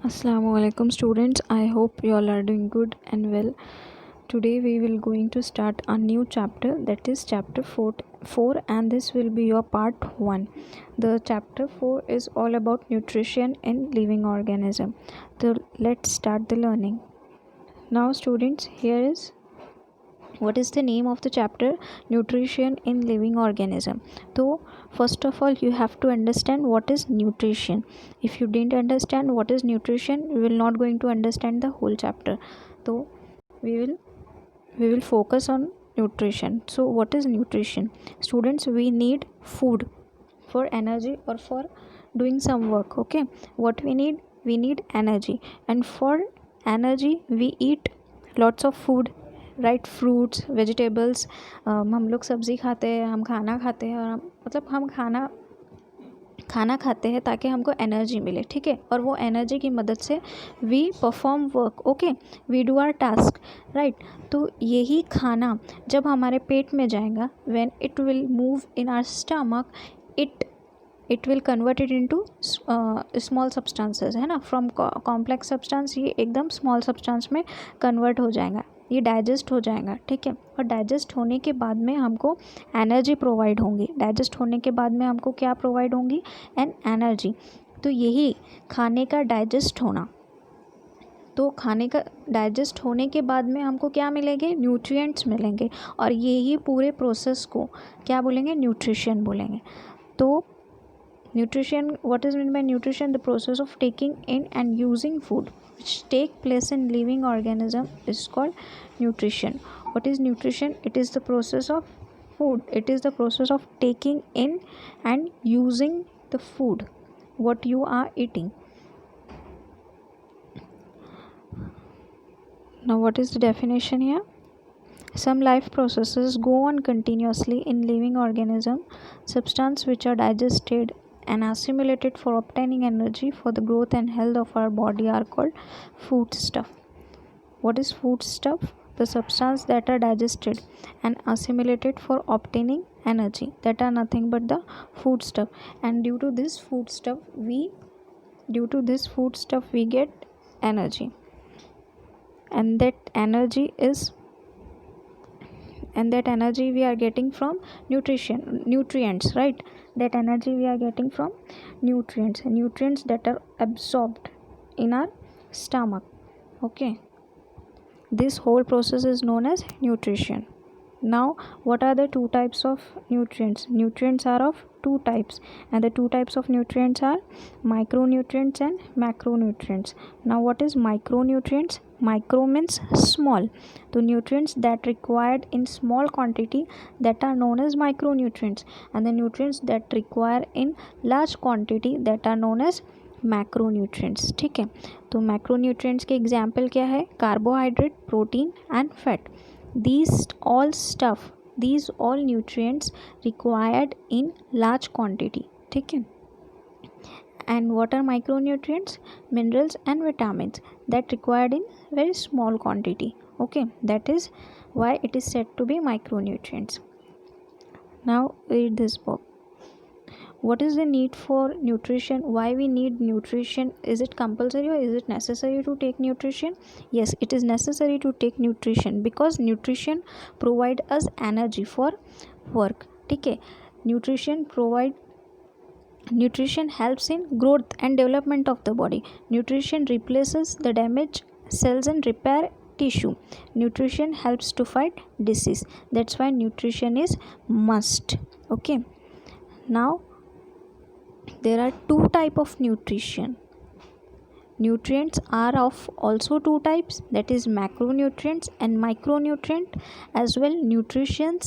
Assalamualaikum students, I hope you all are doing good and well. Today we will going to start a new chapter, that is chapter 4 and this will be your part 1. The chapter 4 is all about nutrition in living organism. So let's start the learning. Now students, here is what is the name of the chapter? Nutrition in living organism. So first of all you have to understand what is nutrition. If you didn't understand what is nutrition, you will not going to understand the whole chapter. So we will focus on nutrition. So what is nutrition? Students, we need food for energy or for doing some work. Okay, what we need energy, and for energy we eat lots of food, right, fruits, vegetables, हम लोग सब्ज़ी खाते हैं, हम खाना खाते हैं, और मतलब हम खाना खाते हैं ताकि हमको एनर्जी मिले, ठीक है, और वो एनर्जी की मदद से we perform work, okay, we do our task, right. तो यही खाना जब हमारे पेट में जाएगा, when it will move in our stomach, it will converted into small substances, है ना, फ्रॉम कॉम्प्लेक्स सब्सटेंस ये एकदम स्मॉल सब्सटेंस में कन्वर्ट हो जाएगा, ये डाइजेस्ट हो जाएगा, ठीक है, और डाइजेस्ट होने के बाद में हमको एनर्जी प्रोवाइड होंगी. डाइजेस्ट होने के बाद में हमको क्या प्रोवाइड होंगी? एनर्जी. तो यही खाने का डाइजेस्ट होना, तो खाने का डाइजेस्ट होने के बाद में हमको क्या मिलेंगे? न्यूट्रिएंट्स मिलेंगे, और यही पूरे प्रोसेस को क्या बोलेंगे? न्यूट्रिशन बोलेंगे. तो nutrition, what is meant by nutrition? The process of taking in and using food which take place in living organism is called nutrition. What is nutrition? It is the process of food. It is the process of taking in and using the food what you are eating. Now what is the definition here? Some life processes go on continuously in living organism. Substances which are digested and assimilated for obtaining energy for the growth and health of our body are called foodstuff. What is foodstuff? The substance that are digested and assimilated for obtaining energy, that are nothing but the foodstuff. And due to this foodstuff we get energy, and that energy we are getting from nutrients, right? That energy we are getting from nutrients that are absorbed in our stomach, okay. This whole process is known as nutrition. Now what are the two types of nutrients? Nutrients are of two types, and the two types of nutrients are micronutrients and macronutrients. Now what is micronutrients? Micro means small. The nutrients that required in small quantity, that are known as micronutrients, and the nutrients that require in large quantity, that are known as macronutrients, ठीक है. तो macronutrients के example क्या है? Carbohydrate, protein and fat. these all nutrients required in large quantity, ठीक है. And what are micronutrients? Minerals and vitamins that required in very small quantity, okay. That is why it is said to be micronutrients. Now read this book. What is the need for nutrition? Why we need nutrition? Is it compulsory or is it necessary to take nutrition? Yes, it is necessary to take nutrition because nutrition provide us energy for work, ठीक है. Nutrition helps in growth and development of the body. Nutrition replaces the damaged cells and repair tissue. Nutrition helps to fight disease. That's why nutrition is must, okay. Now there are two type of nutrition. Nutrients are of also two types, that is macronutrients and micronutrient as well. Nutrition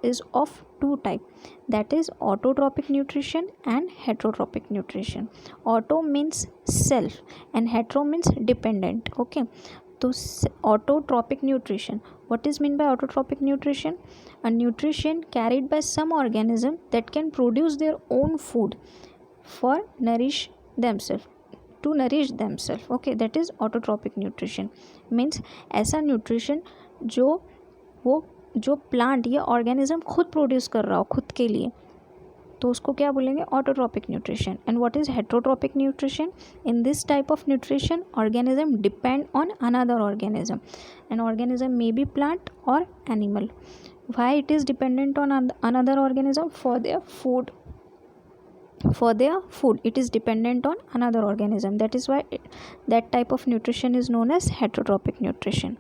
is of two type, that is autotrophic nutrition and heterotrophic nutrition. Auto means self and hetero means dependent, okay. तो autotrophic nutrition, what is meant by autotrophic nutrition? A nutrition carried by some organism that can produce their own food for nourish themselves, okay. That is autotrophic nutrition. Means ऐसा nutrition जो plant या organism खुद produce कर रहा हो खुद के लिए, तो उसको क्या बोलेंगे, autotrophic nutrition. And what is heterotrophic nutrition? In this type of nutrition organism depend on another organism. An organism may be plant और animal. Why it is dependent on another organism? For their food. It is dependent on another organism. That is why that type of nutrition is known as heterotrophic nutrition.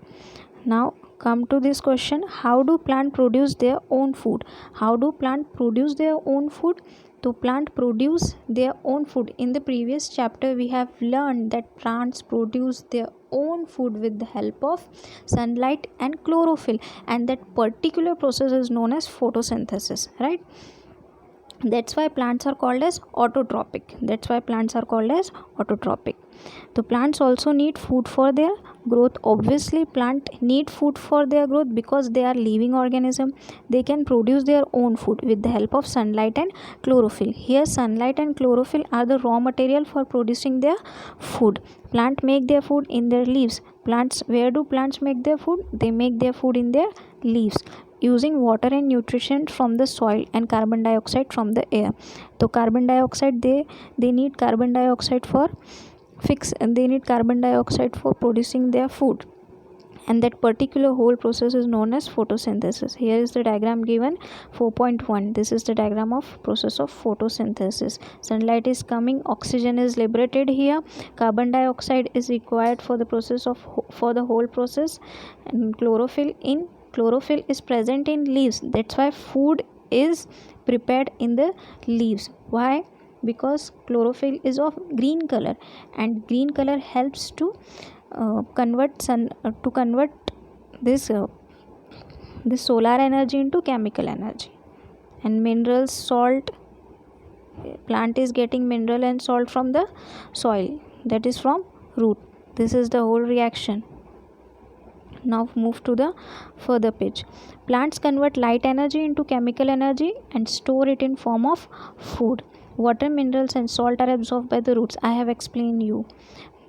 Now come to this question, how do plant produce their own food? How do plant produce their own food? To plant produce their own food. In the previous chapter we have learned that plants produce their own food with the help of sunlight and chlorophyll, and that particular process is known as photosynthesis, right? That's why plants are called as autotrophic. So plants also need food for their growth. Obviously plant need food for their growth because they are living organism. They can produce their own food with the help of sunlight and chlorophyll. Here sunlight and chlorophyll are the raw material for producing their food. Plant make their food in their leaves. Where do plants make their food? They make their food in their leaves, using water and nutrition from the soil and carbon dioxide from the air. So carbon dioxide, they need carbon dioxide for producing their food, and that particular whole process is known as photosynthesis. Here is the diagram given 4.1. This is the diagram of process of photosynthesis. Sunlight is coming, oxygen is liberated here, carbon dioxide is required for the whole process, and chlorophyll is present in leaves. That's why food is prepared in the leaves. Why? Because chlorophyll is of green color, and green color helps to convert this solar energy into chemical energy. And minerals, salt, plant is getting mineral and salt from the soil, that is from root. This is the whole reaction. Now move to the further page. Plants convert light energy into chemical energy and store it in form of food. Water, minerals and salt are absorbed by the roots. I have explained you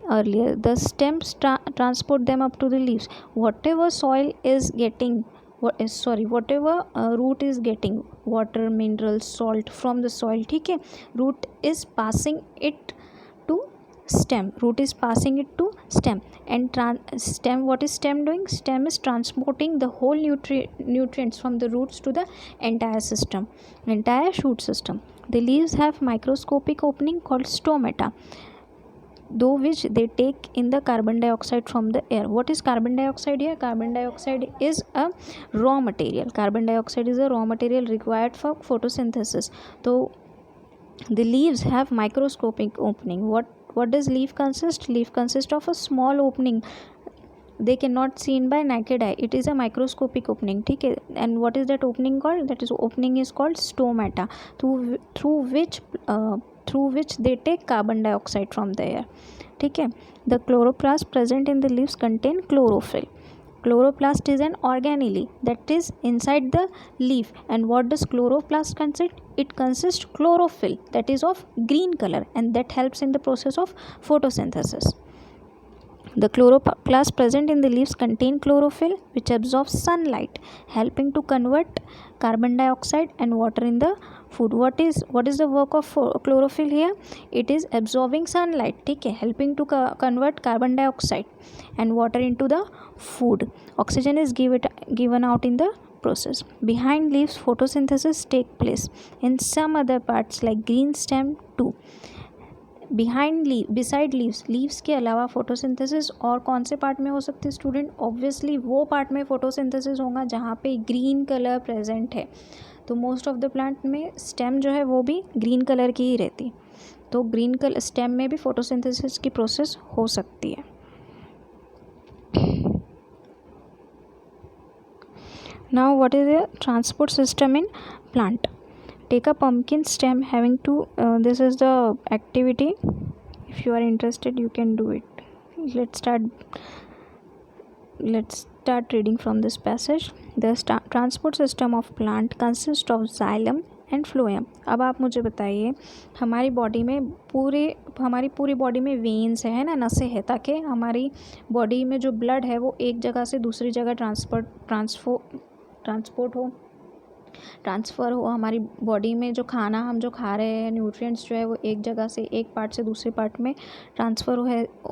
earlier. The stems transport them up to the leaves. Whatever soil is getting, whatever root is getting water, minerals, salt from the soil, okay, root is passing it to stem. And stem, what is stem doing? Stem is transporting the whole nutrients from the roots to the entire shoot system. The leaves have microscopic opening called stomata, though which they take in the carbon dioxide from the air. What is carbon dioxide here? Carbon dioxide is a raw material. Required for photosynthesis. So the leaves have microscopic opening. What does leaf consist? Leaf consists of a small opening. They cannot seen by naked eye. It is a microscopic opening. Okay? And what is that opening called? That is opening is called stomata, through which they take carbon dioxide from the air. Okay? The chloroplast present in the leaves contain chlorophyll. Chloroplast is an organelle that is inside the leaf. And what does chloroplast consist? It consists chlorophyll, that is of green color, and that helps in the process of photosynthesis. The chloroplast present in the leaves contain chlorophyll, which absorbs sunlight, helping to convert carbon dioxide and water in the food. What is the work of chlorophyll here? It is absorbing sunlight, okay, helping to convert carbon dioxide and water into the food. Oxygen is given out in the process. Behind leaves, photosynthesis take place. In some other parts like green stem too. Beside leaves के अलावा photosynthesis और कौन से part में हो सकती है student? Obviously वो पार्ट में फोटोसिंथेसिस होगा जहाँ पे ग्रीन कलर प्रेजेंट है. तो मोस्ट ऑफ द प्लांट में स्टेम जो है वो भी ग्रीन कलर की ही रहती. तो ग्रीन कलर स्टेम में भी फोटोसिंथेसिस की प्रोसेस हो सकती है. Now what is the transport system in plant? Take a pumpkin stem having two, this is the activity. If you are interested, you can do it. Let's start reading from this passage. The transport system of plant consists of xylem and phloem. अब आप मुझे बताइए, हमारी पूरी body में veins है ना, नसें हैं, ताकि हमारी बॉडी में जो ब्लड है वो एक जगह से दूसरी जगह ट्रांसपोर्ट हो. ट्रांसफ़र हो हमारी बॉडी में, जो खाना हम जो खा रहे हैं, न्यूट्रिएंट्स जो है वो एक जगह से, एक पार्ट से दूसरे पार्ट में ट्रांसफ़र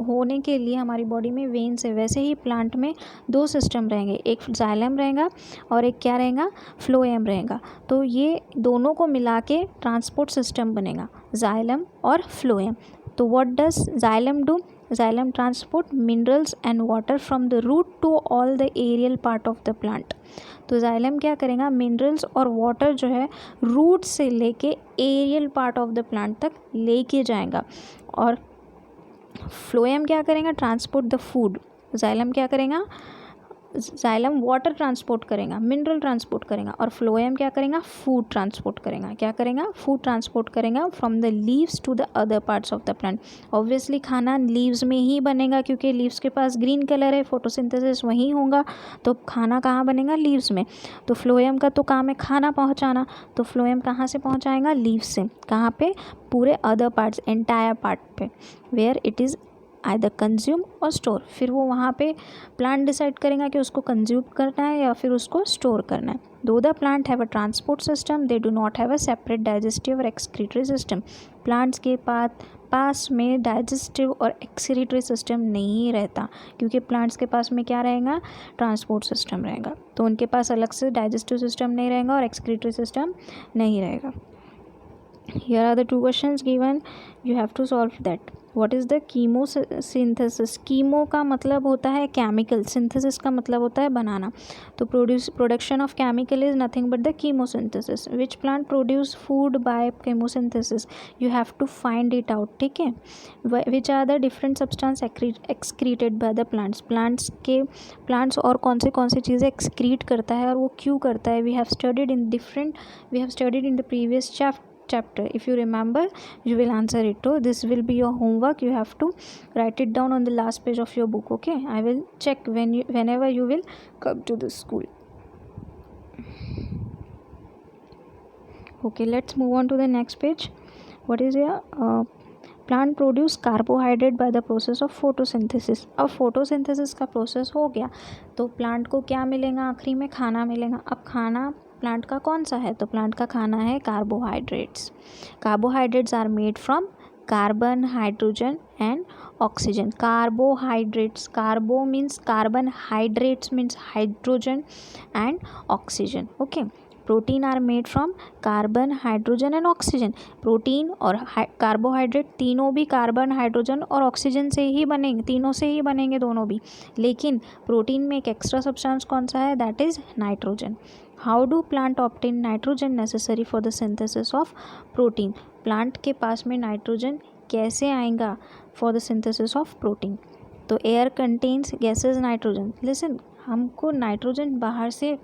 होने के लिए हमारी बॉडी में वेन्स है। वैसे ही प्लांट में 2 सिस्टम रहेंगे, एक जाइलम रहेगा और एक क्या रहेगा, फ्लोएम रहेगा। तो ये दोनों को मिला के ट्रांसपोर्ट सिस्टम बनेगा, जाइलम और फ्लोएम। तो what does xylem do? Xylem transport minerals and water from the root to all the aerial part of the plant। तो जाइलम क्या करेगा, मिनरल्स और वाटर जो है रूट से लेके aerial part of the plant तक लेके जाएगा। और फ्लोएम क्या करेगा, ट्रांसपोर्ट द फूड। जाइलम क्या करेगा, जाइलम वाटर ट्रांसपोर्ट करेगा, मिनरल ट्रांसपोर्ट करेगा, और फ्लोएम क्या करेगा, फूड ट्रांसपोर्ट करेगा। क्या करेगा, फूड ट्रांसपोर्ट करेगा from the leaves to the other parts of the plant. Obviously खाना लीव्स में ही बनेगा क्योंकि लीव्स के पास ग्रीन कलर है, फोटोसिंथेसिस वहीं होगा, तो खाना कहाँ बनेगा, लीव्स में। तो फ्लोएम का तो काम है खाना पहुँचाना, तो फ्लोएम कहाँ से पहुँचाएगा, लीव्स से। कहाँ पे, पूरे अदर पार्ट्स, एंटायर पार्ट पे, where it is either consume और स्टोर। फिर वो वहाँ पे प्लांट डिसाइड करेगा कि उसको कंज्यूम करना है या फिर उसको स्टोर करना है। दो the plant have a transport system, they do not have a separate digestive और एक्सक्रीटरी सिस्टम। प्लांट्स के पास में डाइजेस्टिव और एक्सक्रीटरी सिस्टम नहीं रहता, क्योंकि प्लांट्स के पास में क्या रहेगा, ट्रांसपोर्ट सिस्टम रहेगा। तो उनके पास अलग से डाइजेस्टिव सिस्टम नहीं रहेगा और एक्सक्रीटरी सिस्टम नहीं रहेगा। Here are the 2 questions given, you have to solve that। What is the chemosynthesis? Chemo का मतलब होता है केमिकल, सिंथेसिस का मतलब होता है बनाना। तो production of chemical is nothing but the chemosynthesis. Which plant produce food by chemosynthesis? You have to find it out, ठीक है। Which are the different substance excreted by the plants? Plants और कौन सी चीज़ें एक्सक्रीट करता है और वो क्यों करता है? We have studied in the previous chapter। If you remember, you will answer it too। This will be your homework, you have to write it down on the last page of your book, okay? I will check whenever you will come to the school, okay? Let's move on to the next page। What is your plant produce carbohydrate by the process of photosynthesis. अब photosynthesis का process हो गया तो plant को क्या मिलेगा, आखिरी में खाना मिलेगा। अब खाना प्लांट का कौन सा है? तो प्लांट का खाना है carbohydrates. Carbohydrates are made from carbon, hydrogen and oxygen. Carbohydrates, carbo means carbon, hydrates means hydrogen and oxygen, okay. Protein are made from carbon, hydrogen and oxygen. Protein और कार्बोहाइड्रेट तीनों भी कार्बन, हाइड्रोजन और oxygen से ही बनेंगे, तीनों से ही बनेंगे दोनों भी। लेकिन प्रोटीन में एक एक्स्ट्रा सब्सटेंस कौन सा है? That is nitrogen. How do plant obtain nitrogen necessary for the synthesis of protein? Plant के पास में नाइट्रोजन कैसे आएगा for the synthesis of protein? तो air contains gases nitrogen. Listen, हमको नाइट्रोजन बाहर से,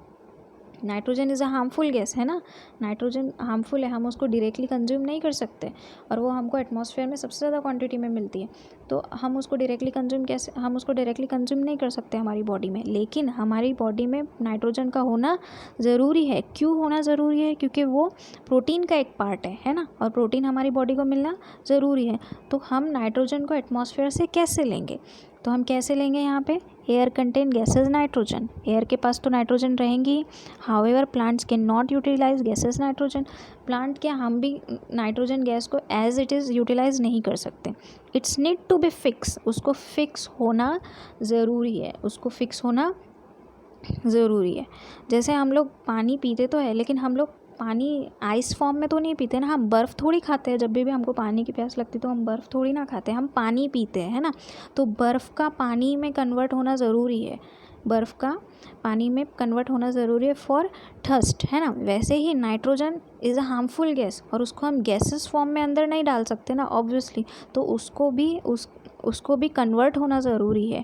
nitrogen is a harmful gas है ना, नाइट्रोजन हार्मफुल है, हम उसको डायरेक्टली कंज्यूम नहीं कर सकते और वो हमको एटमॉस्फेयर में सबसे ज़्यादा क्वांटिटी में मिलती है। तो हम उसको डायरेक्टली कंज्यूम नहीं कर सकते हमारी बॉडी में। लेकिन हमारी बॉडी में नाइट्रोजन का होना ज़रूरी है। क्यों होना ज़रूरी है? क्योंकि वो प्रोटीन का एक पार्ट है ना, और प्रोटीन हमारी बॉडी को मिलना ज़रूरी है। तो हम नाइट्रोजन को एटमॉस्फेयर से कैसे लेंगे? तो हम कैसे लेंगे? यहाँ पे air contain gaseous nitrogen, air के पास तो नाइट्रोजन रहेंगी। However plants can not utilise gaseous nitrogen. Plant क्या, हम भी नाइट्रोजन गैस को एज इट इज़ यूटिलाइज नहीं कर सकते। It's need to be fix, उसको फिक्स होना ज़रूरी है, उसको फिक्स होना ज़रूरी है। जैसे हम लोग पानी पीते तो है, लेकिन हम लोग पानी आइस फॉर्म में तो नहीं पीते ना, हम बर्फ़ थोड़ी खाते हैं। जब भी हमको पानी की प्यास लगती तो हम बर्फ़ थोड़ी ना खाते, हम पानी पीते हैं, है ना। तो बर्फ़ का पानी में कन्वर्ट होना ज़रूरी है, बर्फ़ का पानी में कन्वर्ट होना ज़रूरी है फॉर थर्स्ट, है ना। वैसे ही nitrogen is a harmful gas और उसको हम गैसेस फॉर्म में अंदर नहीं डाल सकते ना, ऑब्वियसली। तो उसको भी कन्वर्ट होना ज़रूरी है,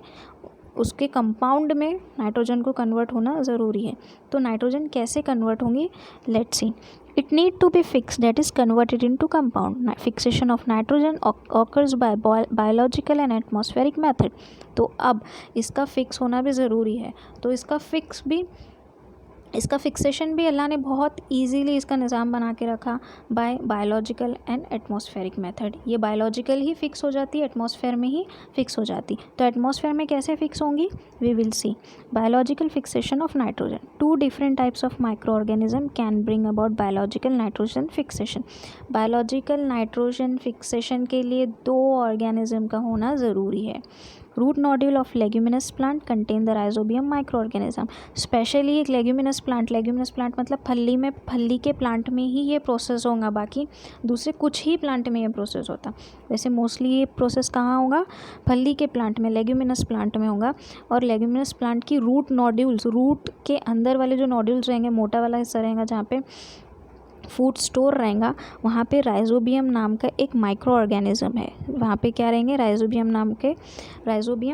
उसके कंपाउंड में नाइट्रोजन को कन्वर्ट होना ज़रूरी है। तो नाइट्रोजन कैसे कन्वर्ट होंगी? Let's see. It need to be fix, that is converted into compound. Fixation of nitrogen occurs by biological and atmospheric method. तो अब इसका फिक्स होना भी ज़रूरी है, तो इसका फिक्स भी इसका फिक्सेशन भी अल्लाह ने बहुत इजीली इसका निज़ाम बना के रखा bye biological and atmospheric method. ये बायोलॉजिकल ही फिक्स हो जाती है, एटमॉस्फेयर में ही फिक्स हो जाती। तो एटमॉस्फेयर में कैसे फिक्स होंगी, we will see. Biological fixation of nitrogen, 2 different types of micro organism can bring about biological nitrogen fixation. Biological nitrogen fixation के लिए 2 ऑर्गेनिज्म का होना ज़रूरी है। Root nodule of leguminous plant contain the rhizobium micro organism. Specially एक leguminous plant मतलब फली के प्लांट में ही ये प्रोसेस होगा, बाकी दूसरे कुछ ही प्लांट में ये प्रोसेस होता। वैसे मोस्टली ये प्रोसेस कहाँ होगा, फली के प्लांट में, लेग्यूमिनस प्लांट में होगा। और लेग्यूमिनस प्लांट की रूट नोड्यूल्स, रूट के अंदर वाले जो नोड्यूल्स रहेंगे, मोटा वाला हिस्सा रहेगा जहाँ पे फूड स्टोर रहेगा, वहाँ पे राइजोबियम नाम का एक माइक्रो ऑर्गेनिज्म है। वहाँ पे क्या रहेंगे, राइजोबियम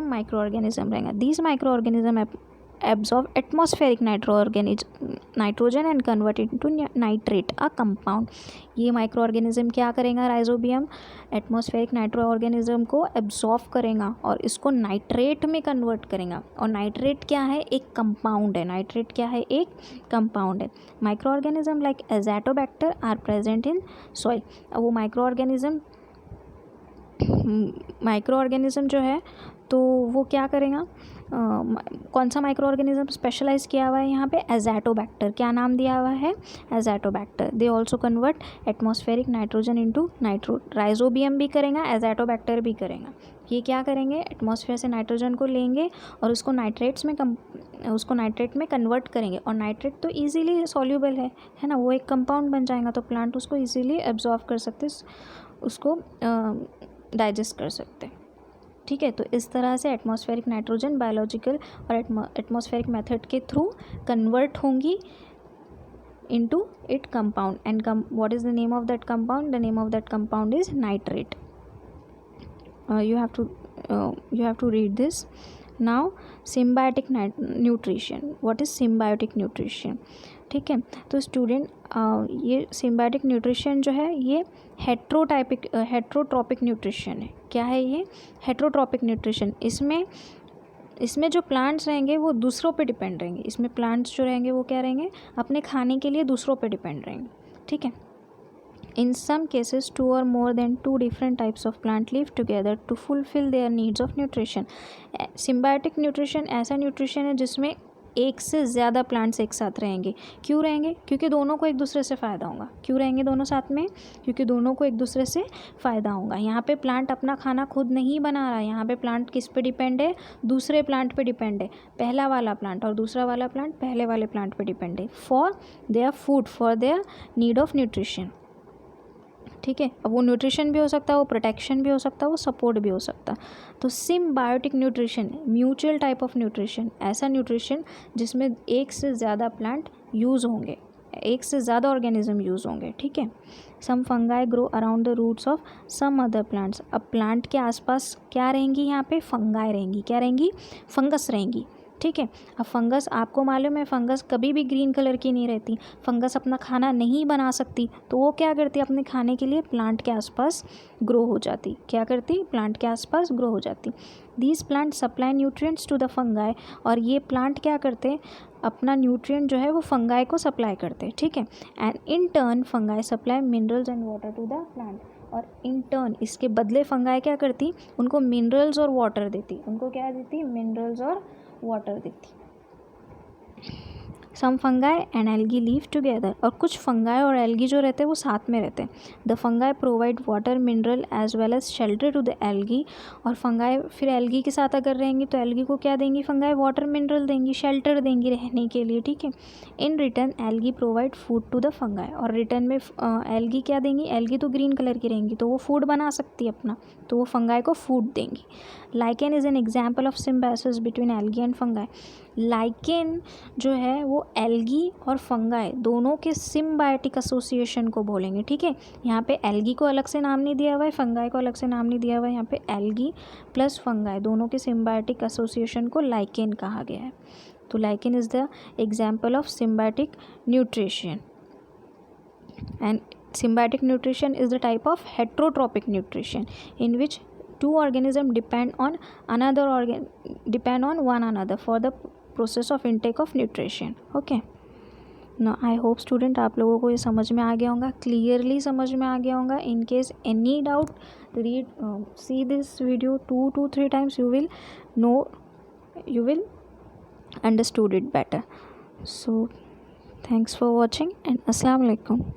माइक्रो ऑर्गेनिज्म रहेगा। These micro organism absorb atmospheric nitrogen and convert it into nitrate, a compound। ये माइक्रो ऑर्गेनिज्म क्या करेगा, राइजोबियम एटमॉस्फेरिक नाइट्रो ऑर्गेनिज्म को एब्जॉर्ब करेगा और इसको नाइट्रेट में कन्वर्ट करेगा। और नाइट्रेट क्या है, एक कंपाउंड है। नाइट्रेट क्या है, एक कंपाउंड है। Micro organism like azotobacter are present in soil. अब वो माइक्रो ऑर्गेनिज्म जो है तो वो क्या करेगा, कौन सा माइक्रो ऑर्गेनिज्म स्पेशलाइज किया हुआ है यहाँ पे, एजाटोबैक्टर। क्या नाम दिया हुआ है, azotobacter. They also convert atmospheric nitrogen into nitro. Rhizobium भी करेगा, एजाटोबैक्टर भी करेगा। ये क्या करेंगे, एटमॉस्फेयर से नाइट्रोजन को लेंगे और उसको नाइट्रेट में कन्वर्ट करेंगे। और नाइट्रेट तो ईजिली सॉल्यूबल है ना, वो एक कंपाउंड बन जाएगा, तो प्लांट उसको ईजिली एब्जॉर्ब कर सकते, उसको डाइजेस्ट कर सकते। ठीक है, तो इस तरह से एटमॉस्फेरिक नाइट्रोजन बायोलॉजिकल और एटमॉस्फेरिक मेथड के थ्रू कन्वर्ट होंगी into it compound. And what is the name of that compound, the name of that compound is nitrate. you have to read this now। symbiotic nutrition, what is symbiotic nutrition? ठीक है, तो student ये symbiotic nutrition जो है ये heterotrophic nutrition है। क्या है ये, हेट्रोट्रॉपिक न्यूट्रिशन। इसमें जो प्लांट्स रहेंगे वो दूसरों पे डिपेंड रहेंगे। इसमें प्लांट्स जो रहेंगे वो क्या रहेंगे, अपने खाने के लिए दूसरों पे डिपेंड रहेंगे। ठीक है, in some cases 2 or more than 2 different types of plant live together to fulfill their needs of nutrition। symbiotic nutrition ऐसा न्यूट्रिशन है जिसमें एक से ज़्यादा प्लांट्स एक साथ रहेंगे। क्यों रहेंगे, क्योंकि दोनों को एक दूसरे से फ़ायदा होगा। क्यों रहेंगे दोनों साथ में, क्योंकि दोनों को एक दूसरे से फ़ायदा होगा। यहाँ पे प्लांट अपना खाना खुद नहीं बना रहा है, यहाँ पे प्लांट किस पे डिपेंड है, दूसरे प्लांट पे डिपेंड है। पहला वाला प्लांट और दूसरा वाला प्लांट पहले वाले प्लांट पे डिपेंड है for their food, for their need of nutrition. ठीक है, अब वो न्यूट्रिशन भी हो सकता है, वो प्रोटेक्शन भी हो सकता है, वो सपोर्ट भी हो सकता है। तो symbiotic nutrition, mutual type of nutrition, ऐसा न्यूट्रिशन जिसमें एक से ज़्यादा प्लांट यूज़ होंगे, एक से ज़्यादा ऑर्गेनिज्म यूज़ होंगे। ठीक है, some fungi grow around the roots of some other plants. अब प्लांट के आसपास क्या रहेंगी, यहाँ पे फंगाई रहेंगी। क्या रहेंगी, फंगस रहेंगी। ठीक है, अब फंगस आपको मालूम है, फंगस कभी भी ग्रीन कलर की नहीं रहती। फंगस अपना खाना नहीं बना सकती, तो वो क्या करती, अपने खाने के लिए प्लांट के आसपास ग्रो हो जाती। क्या करती, प्लांट के आसपास ग्रो हो जाती। These plant supply nutrients to the fungi. और ये प्लांट क्या करते, अपना न्यूट्रिएंट जो है वो फंगाई को सप्लाई करते। ठीक है, and in turn fungi supply minerals and water to the plant. और इन टर्न इसके बदले फंगाई क्या करती, उनको मिनरल्स और वाटर देती। उनको क्या देती, मिनरल्स और वाटर देती। Some fungi and algae live together. और कुछ फंगाई और एल्गी जो रहते हैं वो साथ में रहते हैं। The fungi provide water mineral as well as shelter to the algae. और फंगाई फिर एल्गी के साथ अगर रहेंगी तो एल्गी को क्या देंगी, फंगाई वाटर मिनरल देंगी, शेल्टर देंगी रहने के लिए। ठीक है, in return algae provide food to the fungi. और रिटर्न में एल्गी क्या देंगी, एल्गी तो ग्रीन कलर की रहेंगी तो वो फूड बना सकती है अपना, तो वो फंगाई को फूड देंगी। Lichen is an example of symbiosis between algae and fungi. Lichen जो है वो एल्गी और फंगाई दोनों के सिम्बायोटिक एसोसिएशन को बोलेंगे। ठीक है, यहाँ पे एल्गी को अलग से नाम नहीं दिया हुआ है, फंगाई को अलग से नाम नहीं दिया हुआ है। यहाँ पे एल्गी प्लस फंगाई दोनों के सिम्बायोटिक एसोसिएशन को लाइकेन कहा गया है। तो lichen is the example of symbiotic nutrition. And symbiotic nutrition is the type of heterotrophic nutrition in which 2 organisms depend on one another for the process of intake of nutrition. Okay, ना I hope student आप लोगों को ये समझ में आ गया होगा, clearly समझ में आ गया होगा. In case any doubt, read see this video 2 to 3 times, you will know, you will understood it better. So thanks for watching and assalamu alaikum.